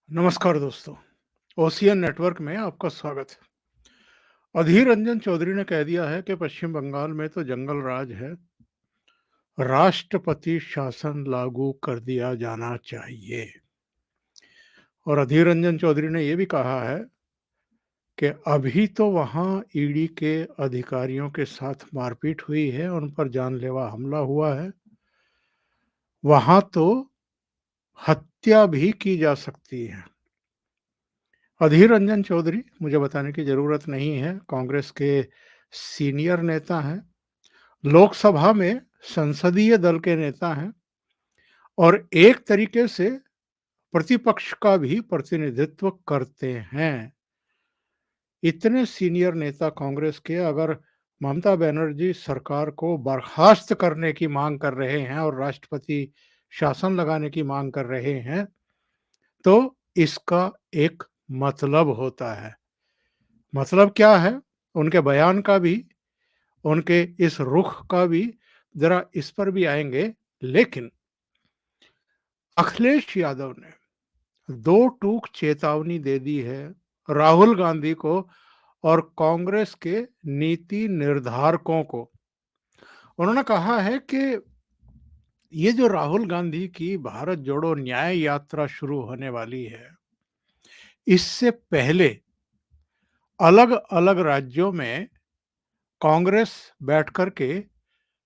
नमस्कार दोस्तों, ocean network में आपका स्वागत है। अधीर रंजन चौधरी ने कह दिया है कि पश्चिम बंगाल में तो जंगल राज है, राष्ट्रपति शासन लागू कर दिया जाना चाहिए। और अधीर रंजन चौधरी ने यह भी कहा है कि अभी तो वहां ईडी के अधिकारियों के साथ मारपीट हुई है, उन पर जानलेवा हमला हुआ है, वहां तो हत्या भी की जा सकती है। अधीर रंजन चौधरी, मुझे बताने की जरूरत नहीं है, कांग्रेस के सीनियर नेता हैं, लोकसभा में संसदीय दल के नेता हैं और एक तरीके से प्रतिपक्ष का भी प्रतिनिधित्व करते हैं। इतने सीनियर नेता कांग्रेस के अगर ममता बनर्जी सरकार को बर्खास्त करने की मांग कर रहे हैं और राष्ट्रपति शासन लगाने की मांग कर रहे हैं, तो इसका एक मतलब होता है। मतलब क्या है? उनके बयान का भी, उनके इस रुख का भी, जरा इस पर भी आएंगे। लेकिन अखिलेश यादव ने दो टूक चेतावनी दे दी है राहुल गांधी को और कांग्रेस के नीति निर्धारकों को। उन्होंने कहा है कि ये जो राहुल गांधी की भारत जोड़ो न्याय यात्रा शुरू होने वाली है, इससे पहले अलग अलग राज्यों में कांग्रेस बैठ कर के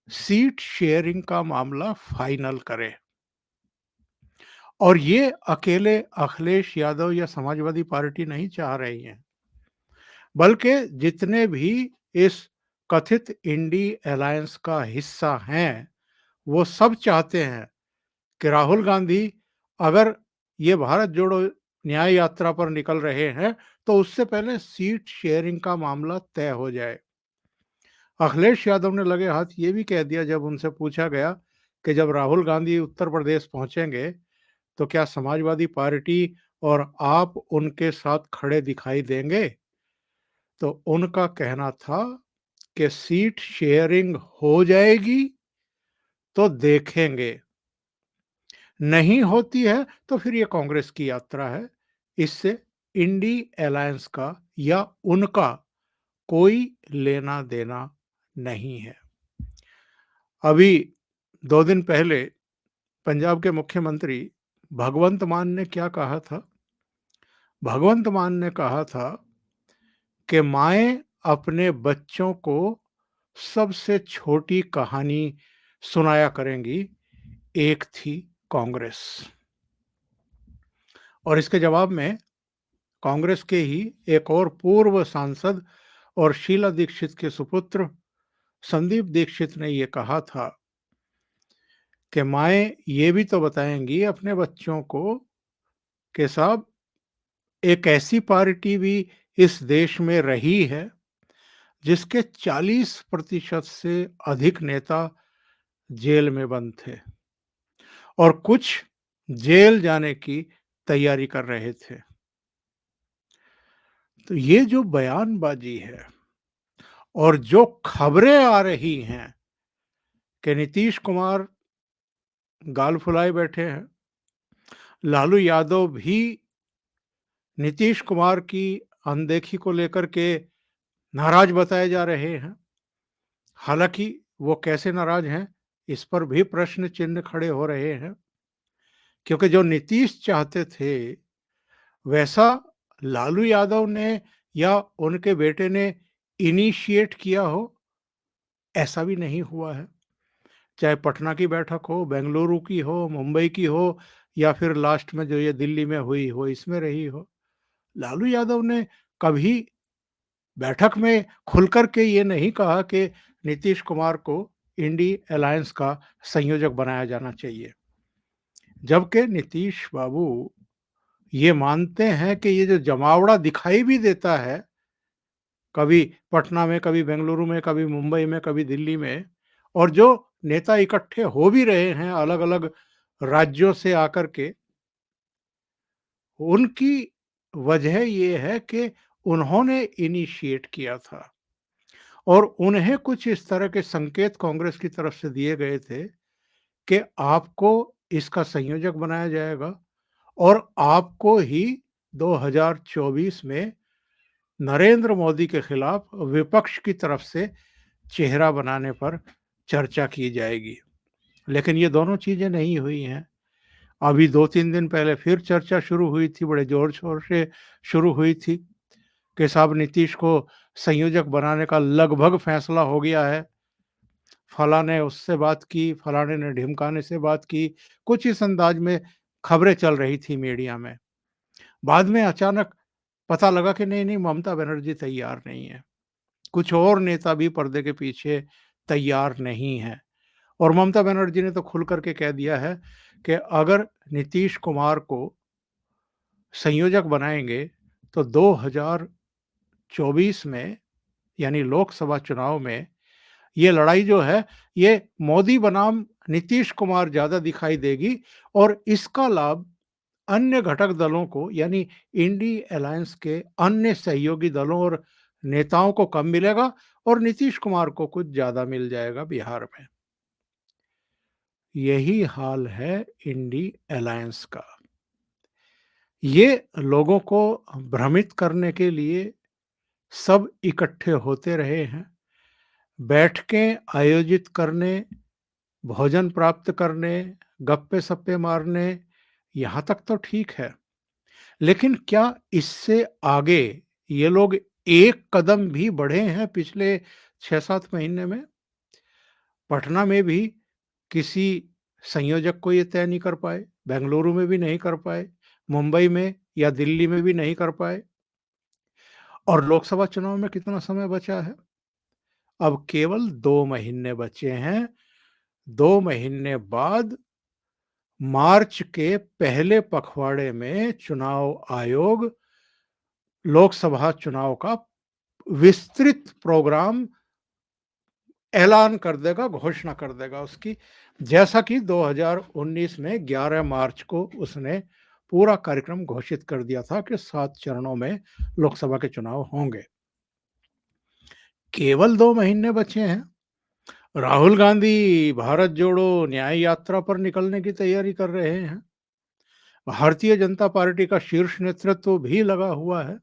सीट शेयरिंग का मामला फाइनल करे। और ये अकेले अखिलेश यादव या समाजवादी पार्टी नहीं चाह रही है, बल्कि जितने भी इस कथित इंडी अलायंस का हिस्सा हैं, वो सब चाहते हैं कि राहुल गांधी अगर ये भारत जोड़ो न्याय यात्रा पर निकल रहे हैं, तो उससे पहले सीट शेयरिंग का मामला तय हो जाए। अखिलेश यादव ने लगे हाथ ये भी कह दिया, जब उनसे पूछा गया कि जब राहुल गांधी उत्तर प्रदेश पहुंचेंगे तो क्या समाजवादी पार्टी और आप उनके साथ खड़े दिखाई देंगे? तो उनका कहना था कि सीट शेयरिंग हो जाएगी तो देखेंगे, नहीं होती है तो फिर ये कांग्रेस की यात्रा है, इससे इंडी अलायंस का या उनका कोई लेना देना नहीं है। अभी 2 दिन पहले पंजाब के मुख्यमंत्री भगवंत मान ने क्या कहा था? भगवंत मान ने कहा था कि माएँ अपने बच्चों को सबसे छोटी कहानी सुनाया करेंगी, एक थी कांग्रेस। और इसके जवाब में कांग्रेस के ही एक और पूर्व सांसद और शीला दीक्षित के सुपुत्र संदीप दीक्षित ने ये कहा था कि माएँ ये भी तो बताएंगी अपने बच्चों को कि साहब, एक ऐसी पार्टी भी इस देश में रही है जिसके 40% से अधिक नेता जेल में बंद थे और कुछ जेल जाने की तैयारी कर रहे थे। तो ये जो बयानबाजी है और जो खबरें आ रही हैं कि नीतीश कुमार गाल फुलाए बैठे हैं, लालू यादव भी नीतीश कुमार की अनदेखी को लेकर के नाराज बताए जा रहे हैं। हालांकि वो कैसे नाराज हैं, इस पर भी प्रश्न चिन्ह खड़े हो रहे हैं, क्योंकि जो नीतीश चाहते थे वैसा लालू यादव ने या उनके बेटे ने इनिशिएट किया हो, ऐसा भी नहीं हुआ है। चाहे पटना की बैठक हो, बेंगलुरु की हो, मुंबई की हो, या फिर लास्ट में जो ये दिल्ली में हुई हो, इसमें रही हो, लालू यादव ने कभी बैठक में खुलकर के ये नहीं कहा कि नीतीश कुमार को इंडी अलायंस का संयोजक बनाया जाना चाहिए। जबकि नीतीश बाबू ये मानते हैं कि ये जो जमावड़ा दिखाई भी देता है, कभी पटना में, कभी बेंगलुरु में, कभी मुंबई में, कभी दिल्ली में, और जो नेता इकट्ठे हो भी रहे हैं अलग-अलग राज्यों से आकर के, उनकी वजह ये है कि उन्होंने इनिशिएट किया था और उन्हें कुछ इस तरह के संकेत कांग्रेस की तरफ से दिए गए थे कि आपको इसका संयोजक बनाया जाएगा और आपको ही 2024 में नरेंद्र मोदी के खिलाफ विपक्ष की तरफ से चेहरा बनाने पर चर्चा की जाएगी। लेकिन ये दोनों चीज़ें नहीं हुई हैं। अभी 2-3 दिन पहले फिर चर्चा शुरू हुई थी, बड़े ज़ोर-शोर से शुरू हुई थी कि साहब नीतीश को संयोजक बनाने का लगभग फैसला हो गया है। फलाने उससे बात की, फलाने ने ढिमकाने से बात की, कुछ इस अंदाज में खबरें चल रही थी मीडिया में। बाद में अचानक पता लगा कि नहीं, नहीं ममता बनर्जी तैयार नहीं है। कुछ और नेता भी पर्दे के पीछे तैयार नहीं हैं। और ममता बनर्जी ने तो खुल कर के कह दिया है कि अगर नीतीश कुमार को संयोजक बनाएँगे तो 2024 में यानी लोकसभा चुनाव में ये लड़ाई जो है ये मोदी बनाम नीतीश कुमार ज़्यादा दिखाई देगी और इसका लाभ अन्य घटक दलों को यानी इंडी अलायंस के अन्य सहयोगी दलों और नेताओं को कम मिलेगा और नीतीश कुमार को कुछ ज़्यादा मिल जाएगा बिहार में। यही हाल है इंडी अलायंस का। ये लोगों को भ्रमित करने के लिए सब इकट्ठे होते रहे हैं। बैठकें आयोजित करने, भोजन प्राप्त करने, गप्पे-सप्पे मारने, यहाँ तक तो ठीक है। लेकिन क्या इससे आगे ये लोग एक कदम भी बढ़े हैं पिछले 6-7 महीने में? पटना में भी किसी संयोजक को ये तय नहीं कर पाए, बेंगलुरु में भी नहीं कर पाए, मुंबई में या दिल्ली में भी नहीं कर पाए और लोकसभा चुनाव में कितना समय बचा है? अब केवल 2 महीने बचे हैं। 2 महीने बाद मार्च के पहले पखवाड़े में चुनाव आयोग लोकसभा चुनाव का विस्तृत प्रोग्राम ऐलान कर देगा, घोषणा कर देगा उसकी, जैसा कि 2019 में 11 मार्च को उसने पूरा कार्यक्रम घोषित कर दिया था कि 7 चरणों में लोकसभा के चुनाव होंगे। केवल 2 महीने बचे हैं। राहुल गांधी भारत जोड़ो न्याय यात्रा पर निकलने की तैयारी कर रहे हैं। भारतीय जनता पार्टी का शीर्ष नेतृत्व भी लगा हुआ है।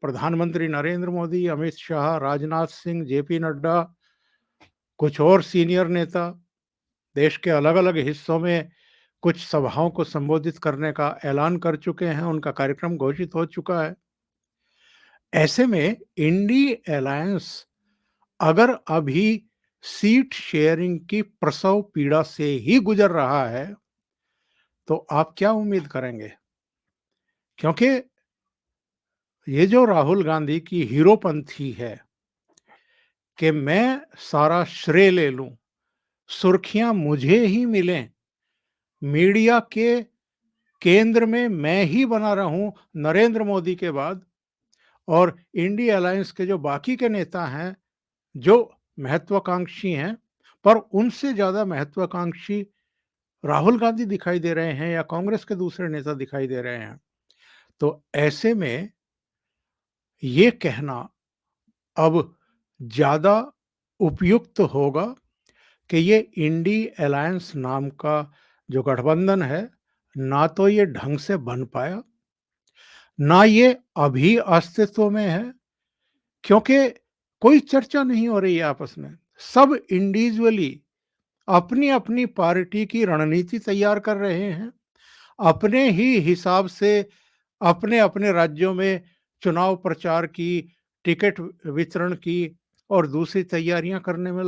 प्रधानमंत्री नरेंद्र मोदी, अमित शाह, राजनाथ सिंह, जेपी नड्डा, कुछ और सीनियर नेता देश के अलग-अलग हिस्सों में कुछ सभाओं को संबोधित करने का ऐलान कर चुके हैं, उनका कार्यक्रम घोषित हो चुका है। ऐसे में इंडी अलायंस अगर अभी सीट शेयरिंग की प्रसव पीड़ा से ही गुजर रहा है, तो आप क्या उम्मीद करेंगे? क्योंकि ये जो राहुल गांधी की हीरोपंथी है कि मैं सारा श्रेय ले लूं, सुर्खियां मुझे ही मिलें, मीडिया के केंद्र में मैं ही बना रहूं नरेंद्र मोदी के बाद और इंडिया अलायंस के जो बाकी के नेता हैं, जो महत्वाकांक्षी हैं, पर उनसे ज़्यादा महत्वाकांक्षी राहुल गांधी दिखाई दे रहे हैं या कांग्रेस के दूसरे नेता दिखाई दे रहे हैं। तो ऐसे में ये कहना अब ज़्यादा उपयुक्त होगा कि ये इंडी अलायंस नाम का जो गठबंधन है, ना तो ये ढंग से बन पाया, ना ये अभी अस्तित्व में है, क्योंकि कोई चर्चा नहीं हो रही है आपस में। सब इंडिविजुअली अपनी-अपनी पार्टी की रणनीति तैयार कर रहे हैं। अपने ही हिसाब से अपने-अपने राज्यों में चुनाव प्रचार की, टिकट वितरण की और दूसरी तैयारियां करने में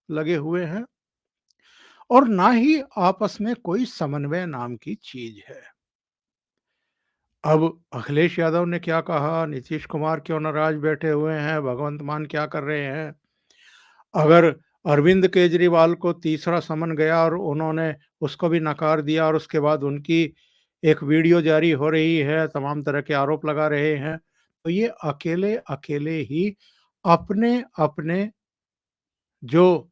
लगे हुए हैं और ना ही आपस में कोई समन्वय नाम की चीज है। अब अखिलेश यादव ने क्या कहा, नीतीश कुमार क्यों नाराज बैठे हुए हैं, भगवंत मान क्या कर रहे हैं? अगर अरविंद केजरीवाल को तीसरा समन गया और उन्होंने उसको भी नकार दिया और उसके बाद उनकी एक वीडियो जारी हो रही है, तमाम तरह के आरोप लगा रहे हैं, तो ये अकेले-अकेले ही अपने-अपने जो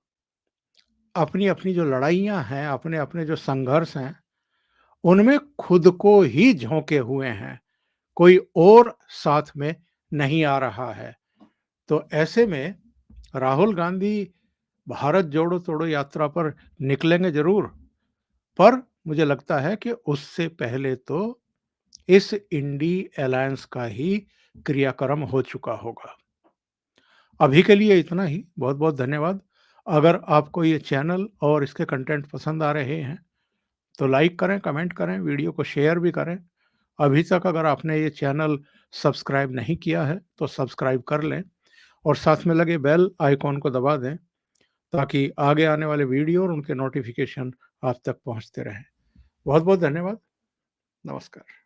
अपनी-अपनी जो लड़ाइयाँ हैं, अपने-अपने जो संघर्ष हैं, उनमें खुद को ही झोंके हुए हैं। कोई और साथ में नहीं आ रहा है। तो ऐसे में राहुल गांधी भारत जोड़ो तोड़ो यात्रा पर निकलेंगे ज़रूर, पर मुझे लगता है कि उससे पहले तो इस इंडी अलायंस का ही क्रियाक्रम हो चुका होगा। अभी के लिए इतना ही। बहुत-बहुत धन्यवाद। अगर आपको ये चैनल और इसके कंटेंट पसंद आ रहे हैं, तो लाइक करें, कमेंट करें, वीडियो को शेयर भी करें। अभी तक अगर आपने ये चैनल सब्सक्राइब नहीं किया है, तो सब्सक्राइब कर लें और साथ में लगे बेल आइकॉन को दबा दें, ताकि आगे आने वाले वीडियो और उनके नोटिफ़िकेशन आप तक पहुँचते रहें। बहुत-बहुत धन्यवाद। नमस्कार।